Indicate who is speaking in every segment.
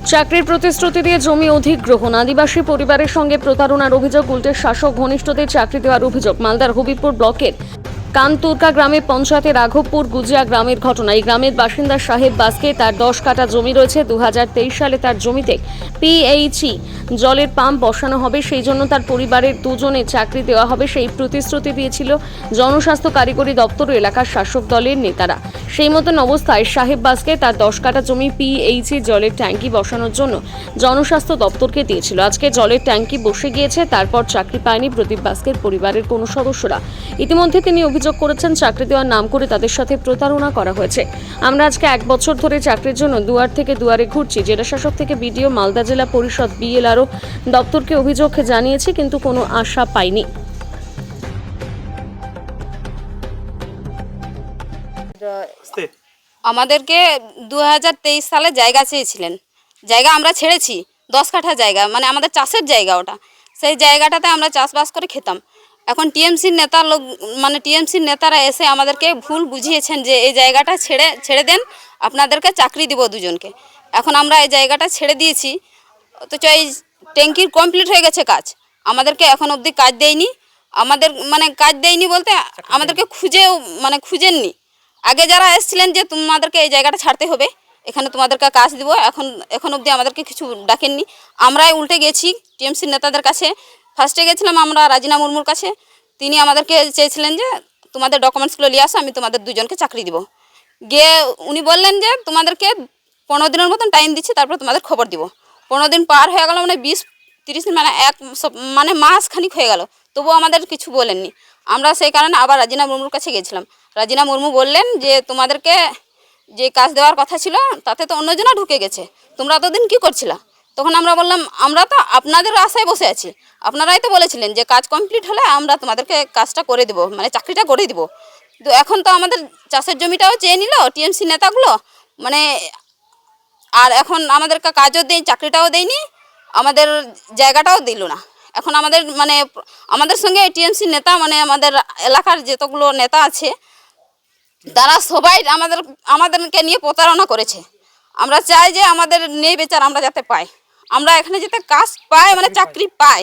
Speaker 1: চাকরির প্রতিশ্রুতি দিয়ে জমি অধিগ্রহণ, আদিবাসী পরিবারের সঙ্গে প্রতারণার অভিযোগ, উল্টে শাসক ঘনিষ্ঠদের চাকরি দেওয়ার অভিযোগ। মালদার হবিবপুর ব্লকের কানতুরকা গ্রামে পঞ্চায়েতের রাঘবপুর গুজিয়া গ্রামের ঘটনা। এই গ্রামের বাসিন্দা সাহেব বাসকে তার 10 কাঠা জমি রয়েছে। 2023 সালে তার জমিতে পিএইচই জলের পাম্প বসানো হবে, সেই জন্য তার পরিবারের দুজনের চাকরি দেওয়া হবে, সেই প্রতিশ্রুতি দিয়েছিল জনস্বাস্থ্য কারিগরি দপ্তর ও এলাকার শাসক দলের নেতারা। সেই মতন অবস্থায় সাহেব বাসকে তার 10 কাঠা জমি পিএইচই জলের ট্যাঙ্কি বসানোর জন্য জনস্বাস্থ্য দপ্তরকে দিয়েছিল। আজকে জলের ট্যাঙ্কি বসে গিয়েছে, তারপর চাকরি পায়নি প্রদীপ বাস্কের পরিবারের কোনো সদস্যরা। ইতিমধ্যে তিনি অভিযোগ করেছেন চাকরি দেওয়ার নাম করে তাদের সাথে প্রতারণা করা হয়েছে। আমরা আজকে 1 বছর ধরে চাকরির জন্য দুয়ার থেকে দুয়ারে ঘুরছি। জেলা শাসক থেকে বিডিও, মালদা জেলা পরিষদ, বিএলআরও দপ্তরকে অভিযোগ জানিয়েছি, কিন্তু কোনো আশা পাইনি।
Speaker 2: আমাদেরকে 2023 সালে জায়গা চেয়েছিলেন। জায়গা আমরা ছেড়েছি, 10 কাঠা জায়গা, মানে আমাদের চাষের জায়গা ওটা। সেই জায়গাটাতে আমরা চাষবাস করে খেতাম। এখন টিএমসির নেতার লোক, মানে টিএমসির নেতারা এসে আমাদেরকে ভুল বুঝিয়েছেন যে এই জায়গাটা ছেড়ে দেন, আপনাদেরকে চাকরি দিব দুজনকে। এখন আমরা এই জায়গাটা ছেড়ে দিয়েছি, অথচ এই ট্যাঙ্কির কমপ্লিট হয়ে গেছে কাজ, আমাদেরকে এখন অবধি কাজ দেয়নি। কাজ দেয়নি বলতে আমাদেরকে খুঁজেননি। আগে যারা এসেছিলেন যে তোমাদেরকে এই জায়গাটা ছাড়তে হবে, এখানে তোমাদেরকে কাজ দিব, এখন অবধি আমাদেরকে কিছু ডাকেননি। আমরাই উল্টে গেছি টিএমসির নেতাদের কাছে। ফার্স্টে গেছিলাম আমরা রাজিনা মুর্মুর কাছে, তিনি আমাদেরকে চেয়েছিলেন যে তোমাদের ডকুমেন্টসগুলো নিয়ে আসো, আমি তোমাদের দুজনকে চাকরি দিব। গিয়ে উনি বললেন যে তোমাদেরকে 15 দিনের মতন টাইম দিচ্ছি, তারপর তোমাদের খবর দিব। 15 দিন পার হয়ে গেল, 20-30 দিন, মাস খানিক হয়ে গেল, তবুও আমাদের কিছু বলেননি। আমরা সেই কারণে আবার রাজিনা মুর্মুর কাছে গেছিলাম। রাজিনা মুর্মু বললেন যে তোমাদেরকে যে কাজ দেওয়ার কথা ছিল তাতে তো অন্যজনা ঢুকে গেছে, তোমরা এতদিন কী করছিলা? তখন আমরা বললাম আমরা তো আপনাদের আশায় বসে আছি, আপনারাই তো বলেছিলেন যে কাজ কমপ্লিট হলে আমরা তোমাদেরকে কাজটা করে দেবো, মানে চাকরিটা করে দিব। তো এখন তো আমাদের চাষের জমিটাও চেয়ে নিল টিএমসি নেতাগুলো, আর এখন আমাদেরকে কাজও দেয়, চাকরিটাও দেয়নি, আমাদের জায়গাটাও দিল না। এখন আমাদের সঙ্গে টিএমসি নেতা, আমাদের এলাকার যতগুলো নেতা আছে, তারা সবাই আমাদেরকে নিয়ে প্রতারণা করেছে। আমরা চাই যে আমাদের নেই বেচার আমরা যাতে পাই, আমরা এখানে যাতে কাজ পাই, চাকরি পাই।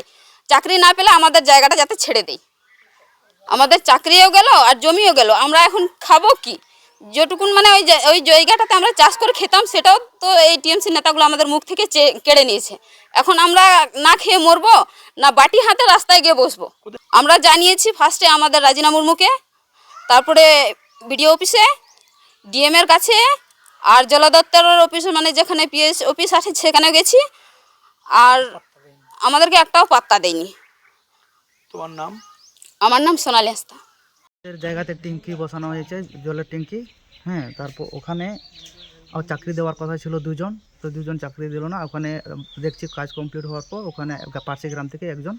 Speaker 2: চাকরি না পেলে আমাদের জায়গাটা যাতে ছেড়ে দেয়। আমাদের চাকরিও গেল আর জমিও গেল, আমরা এখন খাবো কি? যেটুকুন ওই জায়গাটাতে আমরা চাষ করে খেতাম, সেটাও তো এই টিএমসি নেতাগুলো আমাদের মুখ থেকে কেড়ে নিয়েছে। এখন আমরা না খেয়ে মরবো, না বাটি হাতে রাস্তায় গিয়ে বসবো। আমরা জানিয়েছি ফার্স্টে আমাদের রাজিনা মুর্মুকে, তারপরে বিডিও অফিসে, ডিএমের কাছে, আর জল দপ্তরের অফিসে, যেখানে পিএস অফিস আছে সেখানেও গেছি, আর আমাদেরকে একটাও পাত্তা দেয়নি।
Speaker 3: তোমার নাম?
Speaker 2: আমার নাম সোনালী হাসদা।
Speaker 4: জায়গাতে ট্যাঙ্কি বসানো হয়েছে, জলের ট্যাঙ্কি। হ্যাঁ, তারপর ওখানে চাকরি দেওয়ার কথা ছিল দুজন, তো দুজন চাকরি দিল না। ওখানে দেখছি কাজ কমপ্লিট হওয়ার পর ওখানে পাশে গ্রাম থেকে একজন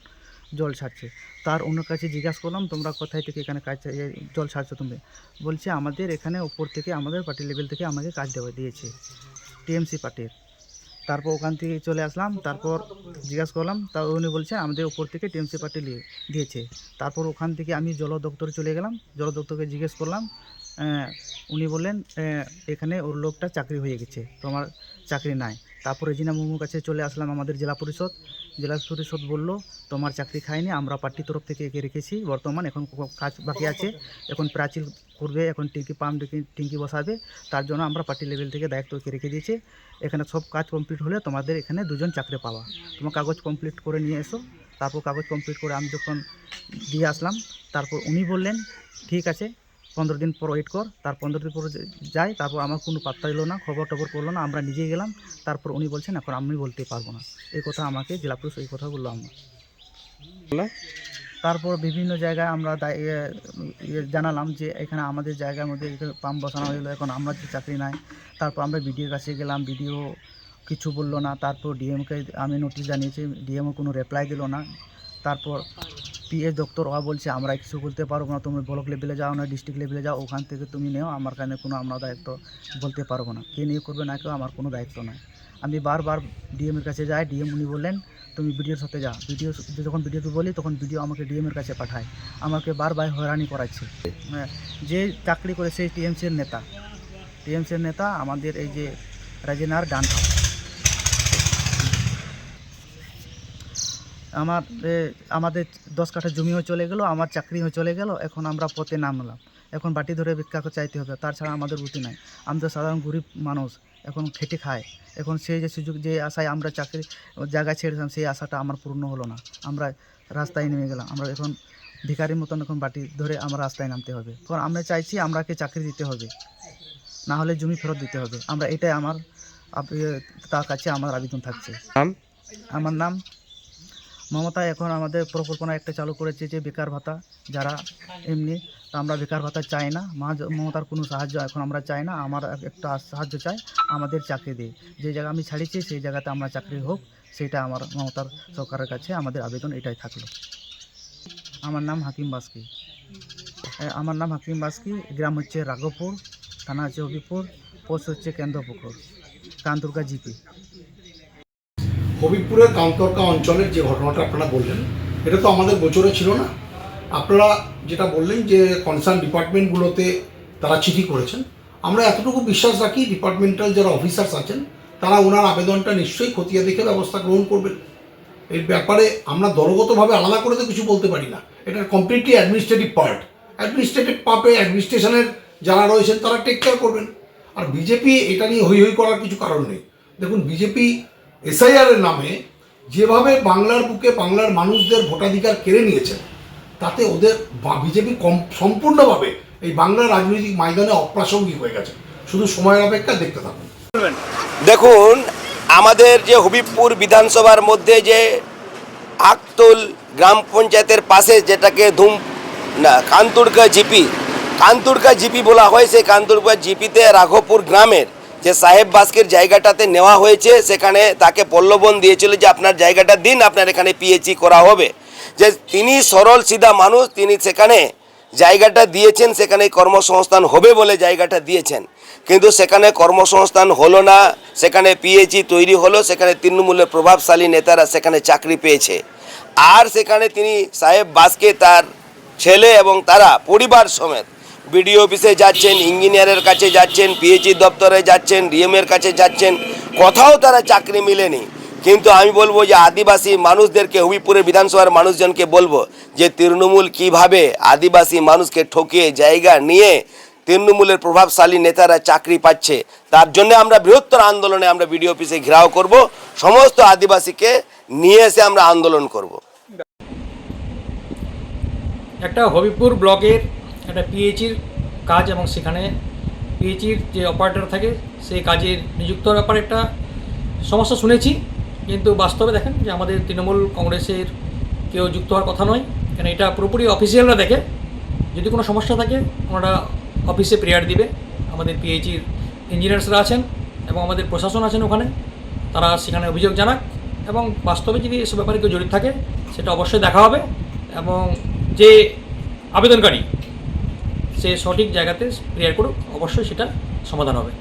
Speaker 4: জল ছাড়ছে। তার অন্য কাছে জিজ্ঞাসা করলাম তোমরা কোথায় থেকে এখানে কাজ জল ছাড়ছো তুমি? বলছে আমাদের এখানে উপর থেকে, আমাদের পার্টি লেভেল থেকে আমাকে কাজ দিয়েছে টিএমসি পার্টির। তারপর ওখান থেকে চলে আসলাম, তারপর জিজ্ঞাসা করলাম, তা উনি বলছে আমাদের উপর থেকে টিএমসি পার্টি দিয়েছে। তারপর ওখান থেকে আমি জল দপ্তরে চলে গেলাম, জল দপ্তরকে জিজ্ঞেস করলাম, উনি বললেন এখানে ওর লোকটা চাকরি হয়ে গেছে, তোমার চাকরি নাই। তারপর রেজিনা মুর্মুর কাছে চলে আসলাম আমাদের জেলা পরিষদ বলল তোমার চাকরি খায়নি, আমরা পার্টির তরফ থেকে একে রেখেছি, বর্তমান এখন কাজ বাকি আছে, এখন প্রাচীর করবে, এখন ট্যাঙ্কি বসাবে, তার জন্য আমরা পার্টি লেভেল থেকে দায়িত্বকে রেখে দিয়েছি। এখানে সব কাজ কমপ্লিট হলে তোমাদের এখানে দুজন চাকরি পাওয়া, তোমার কাগজ কমপ্লিট করে নিয়ে এসো। তারপর কাগজ কমপ্লিট করে আমি যখন দিয়ে আসলাম, তারপর উনি বললেন ঠিক আছে 15 দিন পর ওয়েট কর। তার 15 দিন পর যাই, তারপর আমার কোনো পাত্তা দিল না, খবর করলো না, আমরা নিজেই গেলাম। তারপর উনি বলছেন এখন আমি বলতে পারবো না, এই কথা আমাকে জেলা পরিষদ এই কথা বললো আমরা। তারপর বিভিন্ন জায়গায় আমরা জানালাম যে এখানে আমাদের জায়গার মধ্যে পাম্প বসানো হলো, এখন আমরা যে চাকরি নাই। তারপর আমরা বিডিওর কাছে গেলাম, বিডিও কিছু বললো না। তারপর ডিএমকে আমি নোটিশ জানিয়েছি, ডিএমও কোনো রিপ্লাই দিল না। তারপর পিএস দপ্তর ওরা বলছে আমরা কিছু বলতে পারবো না, তুমি ব্লক লেভেলে যাও না ডিস্ট্রিক্ট লেভেলে যাও, ওখান থেকে তুমি নেও, আমার কাছে কোনো আমরা দায়িত্ব বলতে পারবো না, কে নিয়ে করবে না কেউ আমার কোনো দায়িত্ব নাই। আমি বারবার ডিএমের কাছে যাই, ডিএম উনি বললেন তুমি বিডিওর সাথে যাও। যখন বিডিওকে বলি তখন বিডিও আমাকে ডিএমের কাছে পাঠায়, আমাকে বারবার হয়রানি করাচ্ছে। যে চাকরি করে সেই টিএমসির নেতা আমাদের এই যে রাজিনার ডান হাত, আমাদের 10 কাঠা জমিও চলে গেল, আমার চাকরিও চলে গেল। এখন আমরা পথে নামলাম, এখন বাটি ধরে ভিক্ষা চাইতে হবে, তাছাড়া আমাদের গতি নাই। আমরা তো সাধারণ গরিব মানুষ, এখন খেটে খায়। এখন সেই যে সুযোগ, যে আশায় আমরা চাকরি জায়গায় ছেড়েছিলাম, সেই আশাটা আমার পূর্ণ হলো না। আমরা রাস্তায় নেমে গেলাম। আমরা এখন ভিখারির মতন এখন বাটি ধরে আমরা রাস্তায় নামতে হবে। কারণ আমরা চাইছি আমরাকে চাকরি দিতে হবে, না হলে জমি ফেরত দিতে হবে। আমরা এটাই তার কাছে আমার আবেদন থাকছে। আমার নাম মমতা। এখন আমাদের পরিকল্পনা একটা চালু করেছে যে বেকার ভাতা, যারা এমনি, তা আমরা বেকার ভাতা চাই না। মমতার কোনো সাহায্য এখন আমরা চাই না। আমার একটা সাহায্য চাই, আমাদের চাকরি দিই। যে জায়গা আমি ছাড়িয়েছি সেই জায়গাতে আমরা চাকরি হোক, সেটা আমার মমতার সরকারের কাছে আমাদের আবেদন এটাই থাকলো। আমার নাম হাকিম বাস্কি। গ্রাম হচ্ছে রাঘবপুর, থানা হচ্ছে হবিপুর, পোস্ট হচ্ছে কেন্দ্রপুকুর, কানতুরকা জিপি।
Speaker 3: হবিবপুরের কান্তরকা অঞ্চলের যে ঘটনাটা আপনারা বললেন, এটা তো আমাদের গোচরে ছিল না। আপনারা যেটা বললেন যে কনসার্ন ডিপার্টমেন্টগুলোতে তারা চিঠি করেছেন, আমরা এতটুকু বিশ্বাস রাখি ডিপার্টমেন্টাল যারা অফিসার্স আছেন তারা ওনার আবেদনটা নিশ্চয়ই খতিয়ে দেখে ব্যবস্থা গ্রহণ করবেন। এর ব্যাপারে আমরা দলগতভাবে আলাদা করে তো কিছু বলতে পারি না। এটা কমপ্লিটলি অ্যাডমিনিস্ট্রেটিভ পার্ট। অ্যাডমিনিস্ট্রেশনের যারা রয়েছেন তারা টেক কেয়ার করবেন। আর বিজেপি এটা নিয়ে হৈ হৈ করার কিছু কারণ নেই। দেখুন, বিজেপি এসআইআর এর নামে যেভাবে বাংলার বুকে বাংলার মানুষদের ভোটাধিকার কেড়ে নিয়েছেন, তাতে ওদের বিজেপি সম্পূর্ণভাবে এই বাংলার রাজনৈতিক ময়দানে অপ্রাসঙ্গিক হয়ে গেছে। শুধু সময়ের অপেক্ষা, দেখতে থাকুন।
Speaker 5: দেখুন, আমাদের যে হবিবপুর বিধানসভার মধ্যে যে আকতুল গ্রাম পঞ্চায়েতের পাশে যেটাকে কানতুরকা জিপি বলা হয়, সেই কানতুরকা জিপিতে রাঘবপুর গ্রামের যে সাহেব বাস্কির জায়গাটাতে নেওয়া হয়েছে, সেখানে তাকে প্রলোভন দিয়েছিল যে আপনার জায়গাটা দিন, আপনার এখানে পিএইচই করা হবে। যে তিনি সরল সিধা মানুষ, তিনি সেখানে জায়গাটা দিয়েছেন, সেখানে কর্মসংস্থান হবে বলে জায়গাটা দিয়েছেন, কিন্তু সেখানে কর্মসংস্থান হলো না। সেখানে পিএইচই তৈরি হলো, সেখানে তৃণমূলের প্রভাবশালী নেতারা সেখানে চাকরি পেয়েছে। আর সেখানে তিনি সাহেব বাস্কে, তার ছেলে এবং তারা পরিবার সমেত বিডিও অফিসে যাচ্ছেন, ইঞ্জিনিয়ারের কাছে যাচ্ছেন, পিএইচই দপ্তরে যাচ্ছেন, ডিএমের কাছে যাচ্ছেন, কোথাও তারা চাকরি মিলেনি। কিন্তু আমি বলবো যে আদিবাসী মানুষদেরকে, হবিবপুরের বিধানসভার মানুষজনকে বলবো যে তৃণমূল কিভাবে আদিবাসী মানুষকে ঠকিয়ে জায়গা নিয়ে তৃণমূলের প্রভাবশালী নেতারা চাকরি পাচ্ছে, তার জন্য আমরা বৃহত্তর আন্দোলনে আমরা বিডিও অফিসে ঘেরাও করব, সমস্ত আদিবাসীকে নিয়ে এসে আমরা আন্দোলন করব।
Speaker 6: একটা হবিবপুর ব্লকের একটা পিএইচির কাজ, এবং সেখানে পিএইচির যে অপারেটর থাকে সেই কাজের নিযুক্ত ব্যাপারে একটা সমস্যা শুনেছি, কিন্তু বাস্তবে দেখেন যে আমাদের তৃণমূল কংগ্রেসের কেউ যুক্ত হওয়ার কথা নয়। কেন এটা পুরোপুরি অফিসিয়ালরা দেখে, যদি কোনো সমস্যা থাকে ওনারা অফিসে প্রেয়ার দিবে। আমাদের পিএইচির ইঞ্জিনিয়ার্সরা আছেন এবং আমাদের প্রশাসন আছেন ওখানে, তারা সেখানে অভিযোগ জানাক, এবং বাস্তবে যদি এসব ব্যাপারে কেউ জড়িত থাকে সেটা অবশ্যই দেখা হবে, এবং যে আবেদনকারী সে সঠিক জায়গাতে প্রেয়ার করুক, অবশ্যই সেটা সমাধান হবে।